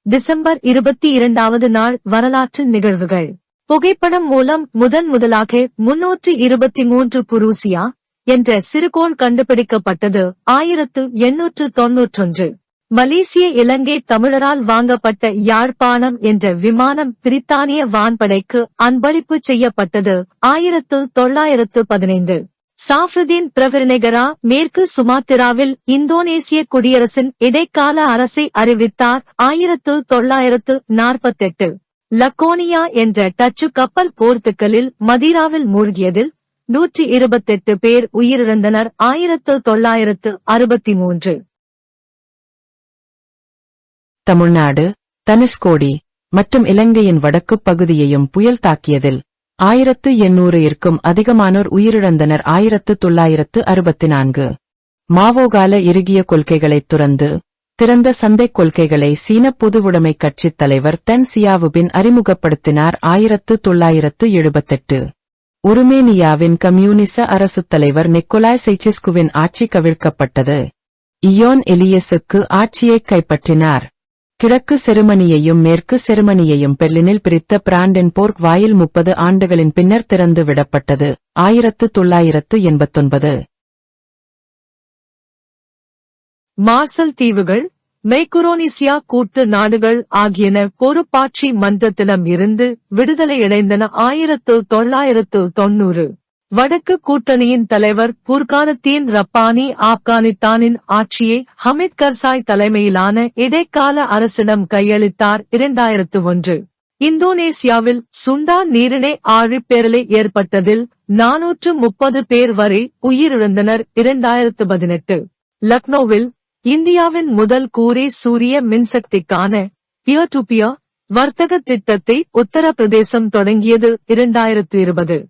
December 22வது நாள் வரலாற்று நிகழ்வுகள். புகைப்படம் மூலம் முதலாக 323 புரூசியா என்ற சிறுகோள் கண்டுபிடிக்கப்பட்டது 1891. மலேசிய இலங்கை தமிழரால் வாங்கப்பட்ட யாழ்ப்பாணம் என்ற விமானம் பிரித்தானிய வான்படைக்கு அன்பளிப்பு செய்யப்பட்டது 1915. சாஃப்ருதீன் பிரவினைகரா மேற்கு சுமாத்திராவில் இந்தோனேசிய குடியரசின் இடைக்கால அரசை அறிவித்தார் 1948. லக்கோனியா என்ற டச்சு கப்பல் போர்த்துக்கலில் மதீராவில் மூழ்கியதில் 128 பேர் உயிரிழந்தனர் 1963. தமிழ்நாடு, தனுஷ்கோடி மற்றும் இலங்கையின் வடக்குப் பகுதியையும் புயல் தாக்கியதில் 1800க்கும் அதிகமானோர் உயிரிழந்தனர் 1964. மாவோகால இறுகிய கொள்கைகளைத் துறந்து திறந்த சந்தைக் கொள்கைகளை சீன பொதுவுடைமைக் கட்சித் தலைவர் தென் சியாவுபின் அறிமுகப்படுத்தினார் 1978. உருமேனியாவின் கம்யூனிச அரசுத் தலைவர் நிக்கோலாய் செய்செஸ்குவின் ஆட்சி கவிழ்க்கப்பட்டது. இயோன் எலியஸுக்கு ஆட்சியைக் கைப்பற்றினார். கிழக்கு செருமனியையும் மேற்கு செருமனியையும் பெர்லினில் பிரித்த பிராண்டன்போர்க் வாயில் 30 ஆண்டுகளின் பின்னர் திறந்து விடப்பட்டது 1989. மார்சல் தீவுகள், மைக்குரோனீசியா கூட்டு நாடுகள் ஆகியன பொறுப்பாட்சி மன்றத்திடம் இருந்து விடுதலையடைந்தன 1990. வடக்கு கூட்டணியின் தலைவர் புர்கானுத்தீன் ரப்பானி ஆப்கானித்தானின் ஆட்சியை ஹமித் கர்சாய் தலைமையிலான இடைக்கால அரசிடம் கையளித்தார் 2001. இந்தோனேசியாவில் சுண்டா நீரிணை ஆழிப்பேரலை ஏற்பட்டதில் 430 பேர் வரை உயிரிழந்தனர் 2018. லக்னோவில் இந்தியாவின் முதல் கூரை சூரிய மின்சக்திக்கான பியர் டு பியர் வர்த்தக திட்டத்தை உத்தரப்பிரதேசம் தொடங்கியது 2020.